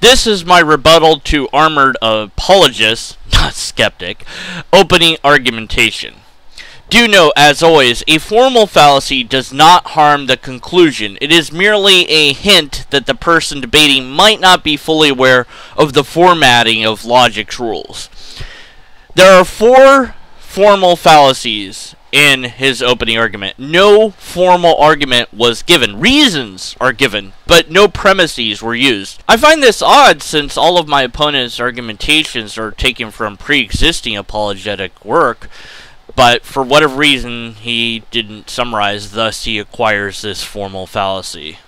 This is my rebuttal to Armored Apologist, not skeptic, opening argumentation. Do note, as always, a formal fallacy does not harm the conclusion. It is merely a hint that the person debating might not be fully aware of the formatting of logic's rules. There are 4 formal fallacies in his opening argument. No formal argument was given. Reasons are given, but no premises were used. I find this odd since all of my opponent's argumentations are taken from pre-existing apologetic work, but for whatever reason he didn't summarize, thus he acquires this formal fallacy.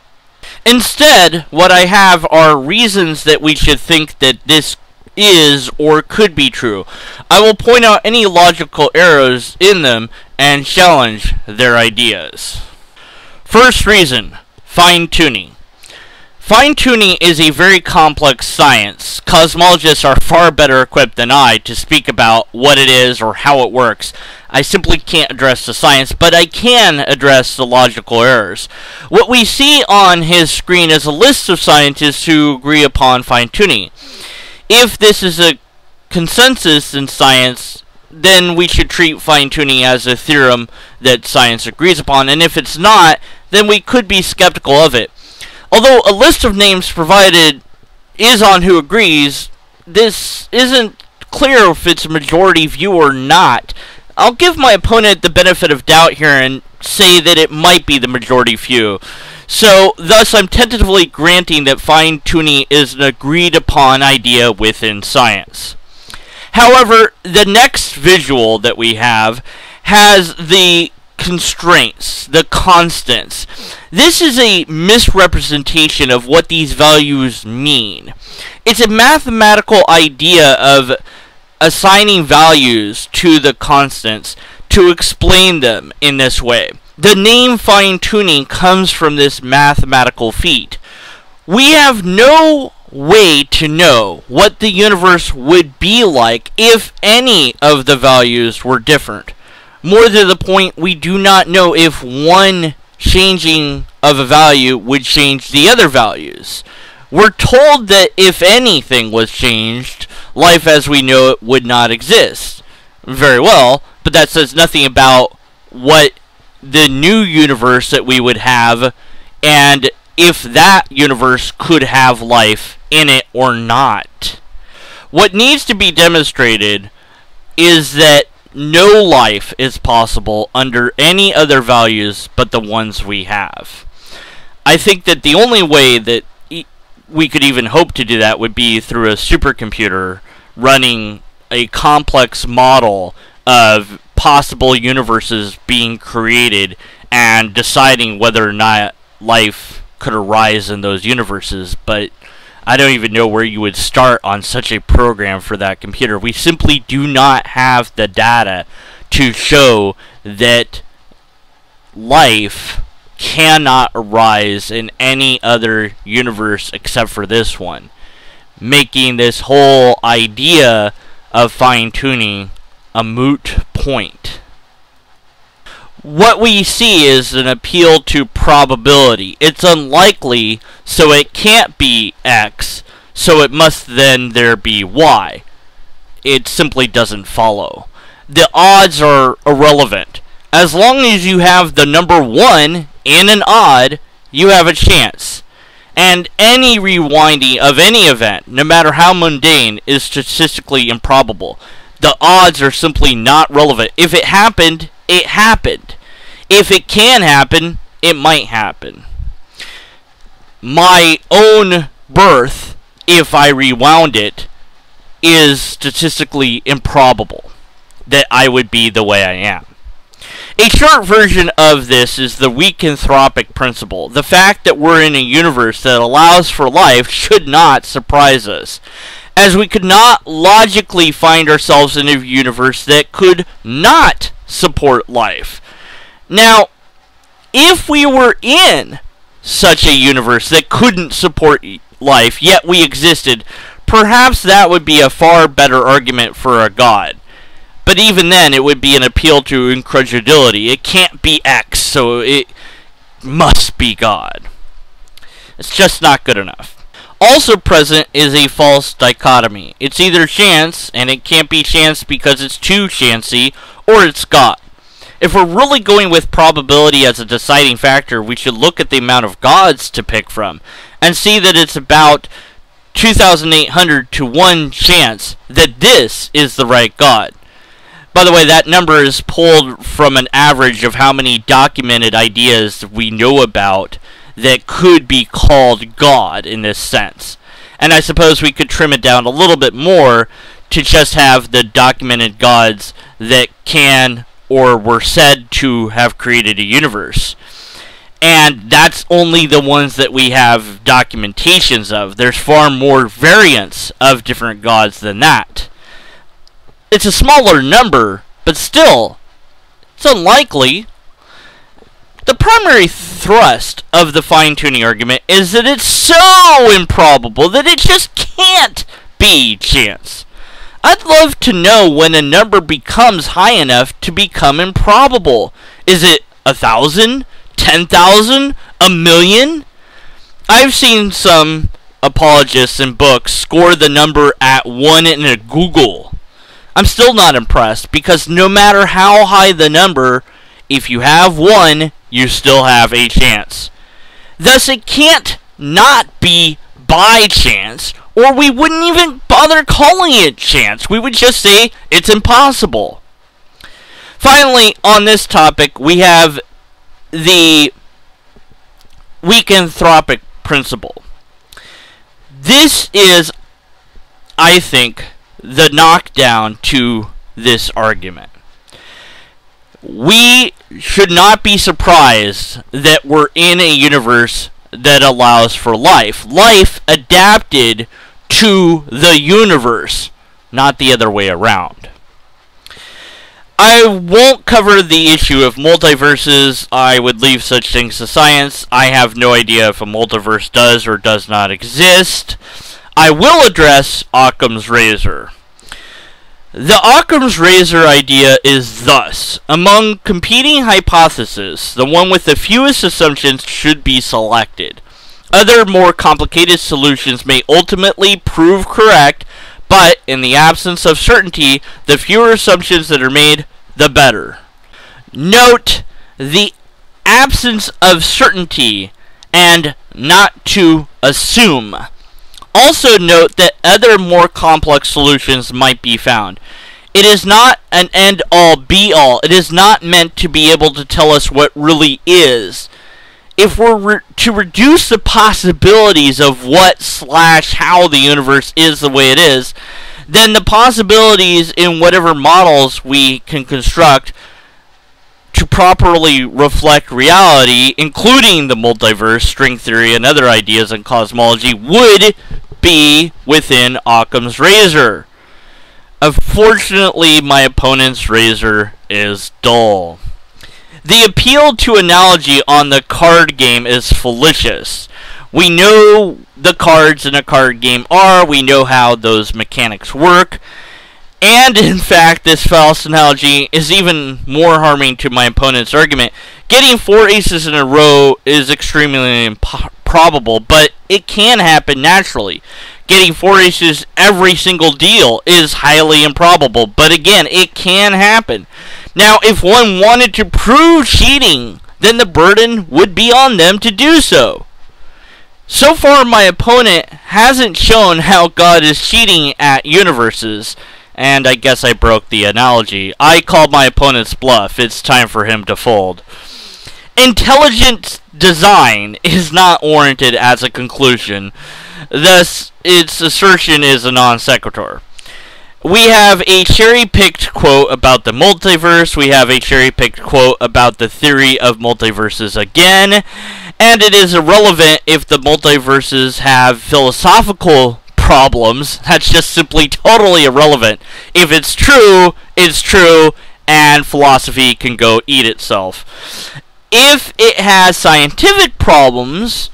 Instead, what I have are reasons that we should think that this is or could be true. I will point out any logical errors in them and challenge their ideas. First reason, fine-tuning. Fine-tuning is a very complex science. Cosmologists are far better equipped than I to speak about what it is or how it works. I simply can't address the science, but I can address the logical errors. What we see on his screen is a list of scientists who agree upon fine-tuning. If this is a consensus in science, then we should treat fine-tuning as a theorem that science agrees upon, and if it's not, then we could be skeptical of it. Although a list of names provided is on who agrees, this isn't clear if it's a majority view or not. I'll give my opponent the benefit of doubt here and say that it might be the majority view. So, thus, I'm tentatively granting that fine-tuning is an agreed-upon idea within science. However, the next visual that we have has the constraints, the constants. This is a misrepresentation of what these values mean. It's a mathematical idea of assigning values to the constants to explain them in this way. The name fine-tuning comes from this mathematical feat. We have no way to know what the universe would be like if any of the values were different. More to the point, we do not know if one changing of a value would change the other values. We're told that if anything was changed, life as we know it would not exist. Very well, but that says nothing about what the new universe that we would have, and if that universe could have life in it or not. What needs to be demonstrated is that no life is possible under any other values but the ones we have. I think that the only way that we could even hope to do that would be through a supercomputer running a complex model of possible universes being created and deciding whether or not life could arise in those universes, but I don't even know where you would start on such a program for that computer. We simply do not have the data to show that life cannot arise in any other universe except for this one, making this whole idea of fine-tuning a moot point. What we see is an appeal to probability. It's unlikely, so it can't be X, so it must then there be Y. It simply doesn't follow. The odds are irrelevant. As long as you have the number 1 in an odd, you have a chance. And any rewinding of any event, no matter how mundane, is statistically improbable. The odds are simply not relevant. If it happened, it happened. If it can happen, it might happen. My own birth, if I rewound it, is statistically improbable that I would be the way I am. A short version of this is the weak anthropic principle. The fact that we're in a universe that allows for life should not surprise us, as we could not logically find ourselves in a universe that could not support life. Now, if we were in such a universe that couldn't support life, yet we existed, perhaps that would be a far better argument for a god. But even then, it would be an appeal to incredulity. It can't be X, so it must be God. It's just not good enough. Also present is a false dichotomy. It's either chance, and it can't be chance because it's too chancy, or it's God. If we're really going with probability as a deciding factor, we should look at the amount of gods to pick from, and see that it's about 2,800 to 1 chance that this is the right God. By the way, that number is pulled from an average of how many documented ideas we know about that could be called God in this sense. And I suppose we could trim it down a little bit more to just have the documented gods that can or were said to have created a universe. And that's only the ones that we have documentations of. There's far more variants of different gods than that. It's a smaller number, but still, it's unlikely. The primary thrust of the fine-tuning argument is that it's so improbable that it just can't be chance. I'd love to know when a number becomes high enough to become improbable. Is it 1,000? 10,000? A million? I've seen some apologists in books score the number at 1 in a Google. I'm still not impressed, because no matter how high the number, if you have 1, you still have a chance. Thus, it can't not be by chance, or we wouldn't even bother calling it chance. We would just say it's impossible. Finally, on this topic, we have the weak anthropic principle. This is, I think, the knockdown to this argument. We should not be surprised that we're in a universe that allows for life. Life adapted to the universe, not the other way around. I won't cover the issue of multiverses. I would leave such things to science. I have no idea if a multiverse does or does not exist. I will address Occam's razor. The Occam's razor idea is thus: among competing hypotheses, the one with the fewest assumptions should be selected. Other more complicated solutions may ultimately prove correct, but in the absence of certainty, the fewer assumptions that are made, the better. Note the absence of certainty and not to assume. Also note that other more complex solutions might be found. It is not an end-all be-all. It is not meant to be able to tell us what really is. If we're to reduce the possibilities of what/how the universe is the way it is, then the possibilities in whatever models we can construct to properly reflect reality, including the multiverse, string theory, and other ideas in cosmology, would be within Occam's razor. Unfortunately, my opponent's razor is dull. The appeal to analogy on the card game is fallacious. We know the cards in a card game are, we know how those mechanics work, and in fact, this false analogy is even more harming to my opponent's argument. Getting 4 aces in a row is extremely improbable, but it can happen naturally. Getting 4 aces every single deal is highly improbable, but again, it can happen. Now, if one wanted to prove cheating, then the burden would be on them to do so. So far, my opponent hasn't shown how God is cheating at universes, and I guess I broke the analogy. I called my opponent's bluff. It's time for him to fold. Intelligent design is not warranted as a conclusion. Thus, its assertion is a non sequitur. We have a cherry-picked quote about the multiverse, we have a cherry-picked quote about the theory of multiverses again, and it is irrelevant if the multiverses have philosophical problems. That's just simply totally irrelevant. If it's true, and philosophy can go eat itself. If it has scientific problems,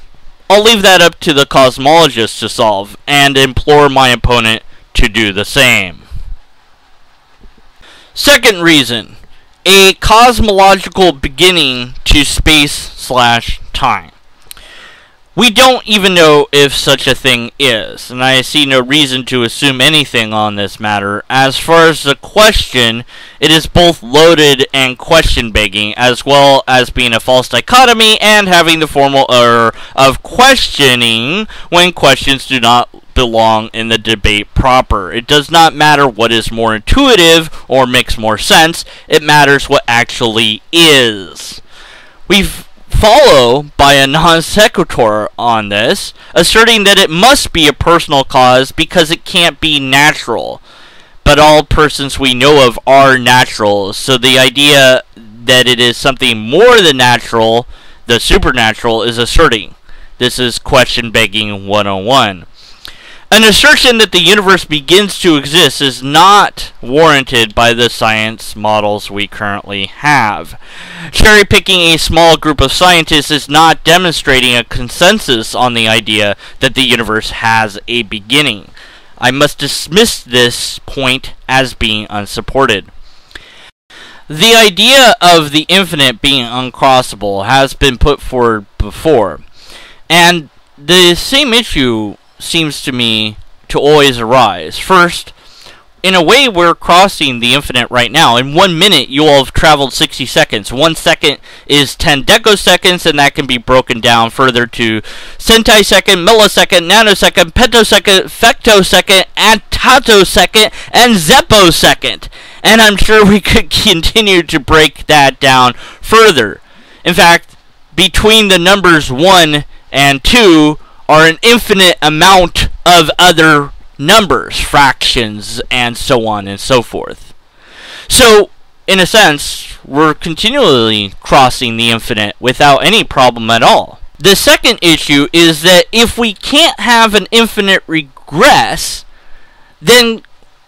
I'll leave that up to the cosmologist to solve, and implore my opponent to do the same. Second reason, a cosmological beginning to space/time. We don't even know if such a thing is, and I see no reason to assume anything on this matter. As far as the question, it is both loaded and question-begging, as well as being a false dichotomy and having the formal error of questioning when questions do not belong in the debate proper. It does not matter what is more intuitive or makes more sense, it matters what actually is. We follow by a non sequitur on this, asserting that it must be a personal cause because it can't be natural. But all persons we know of are natural, so the idea that it is something more than natural, the supernatural, is asserting. This is question begging 101. An assertion that the universe begins to exist is not warranted by the science models we currently have. Cherry-picking a small group of scientists is not demonstrating a consensus on the idea that the universe has a beginning. I must dismiss this point as being unsupported. The idea of the infinite being uncrossable has been put forward before, and the same issue seems to me to always arise. First, in a way, we're crossing the infinite right now. In 1 minute, you will have traveled 60 seconds. 1 second is 10 decaseconds, and that can be broken down further to centisecond, millisecond, nanosecond, pentosecond, femtosecond, attosecond, and zeposecond. And I'm sure we could continue to break that down further. In fact, between the numbers 1 and 2, are an infinite amount of other numbers, fractions, and so on and so forth. So, in a sense, we're continually crossing the infinite without any problem at all. The second issue is that if we can't have an infinite regress, then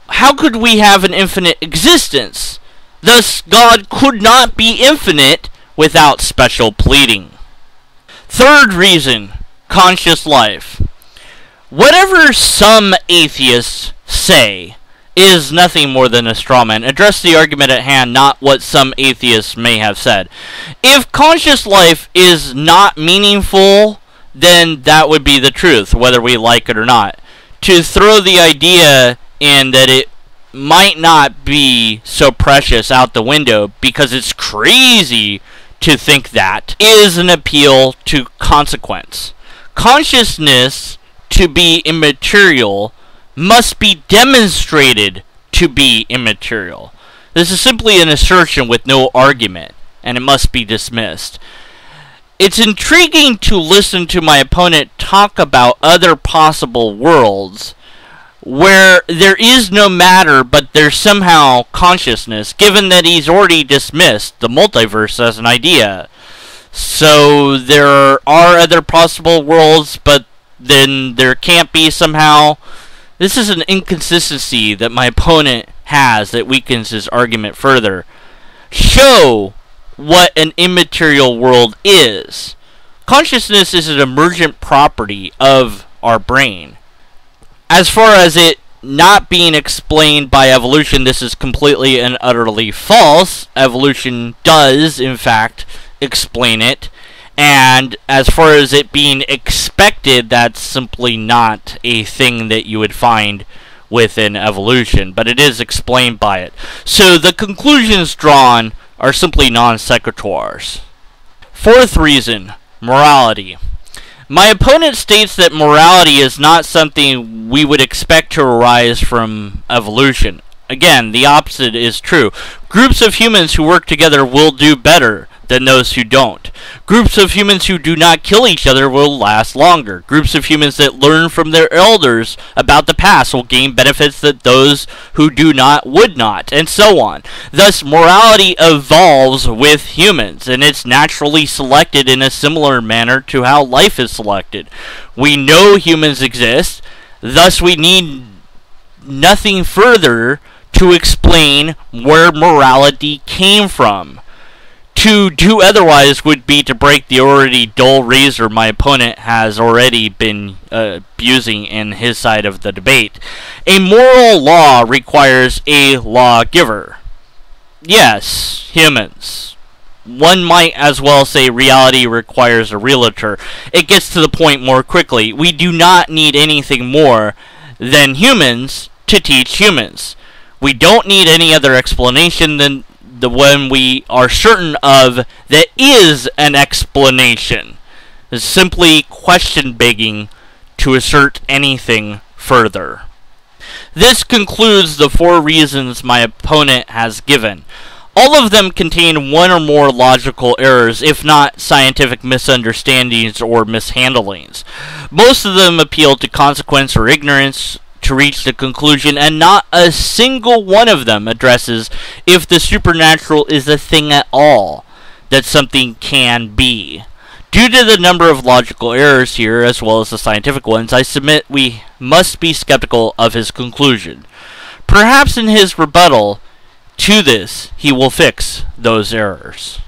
how could we have an infinite existence? Thus, God could not be infinite without special pleading. Third reason, conscious life. Whatever some atheists say is nothing more than a straw man. Address the argument at hand, not what some atheists may have said. If conscious life is not meaningful, then that would be the truth, whether we like it or not. To throw the idea in that it might not be so precious out the window because it's crazy to think that is an appeal to consequence. Consciousness, to be immaterial, must be demonstrated to be immaterial. This is simply an assertion with no argument, and it must be dismissed. It's intriguing to listen to my opponent talk about other possible worlds where there is no matter but there's somehow consciousness, given that he's already dismissed the multiverse as an idea. So there are other possible worlds, but then there can't be somehow. This is an inconsistency that my opponent has that weakens his argument further. Show what an immaterial world is. Consciousness is an emergent property of our brain. As far as it not being explained by evolution, this is completely and utterly false. Evolution does, in fact, explain it, and as far as it being expected, that's simply not a thing that you would find within evolution, but it is explained by it. So the conclusions drawn are simply non sequiturs. Fourth reason, morality. My opponent states that morality is not something we would expect to arise from evolution. Again, the opposite is true. Groups of humans who work together will do better than those who don't. Groups of humans who do not kill each other will last longer. Groups of humans that learn from their elders about the past will gain benefits that those who do not would not, and so on. Thus, morality evolves with humans, and it's naturally selected in a similar manner to how life is selected. We know humans exist, thus we need nothing further to explain where morality came from. To do otherwise would be to break the already dull razor my opponent has already been abusing in his side of the debate. A moral law requires a lawgiver. Yes, humans. one might as well say reality requires a realtor. It gets to the point more quickly. We do not need anything more than humans to teach humans. We don't need any other explanation than the one we are certain of that is an explanation. It's simply question begging to assert anything further. This concludes the 4 reasons my opponent has given. All of them contain one or more logical errors, if not scientific misunderstandings or mishandlings. Most of them appeal to consequence or ignorance to reach the conclusion, and not a single one of them addresses if the supernatural is a thing at all, that something can be. Due to the number of logical errors here, as well as the scientific ones, I submit we must be skeptical of his conclusion. Perhaps in his rebuttal to this, he will fix those errors.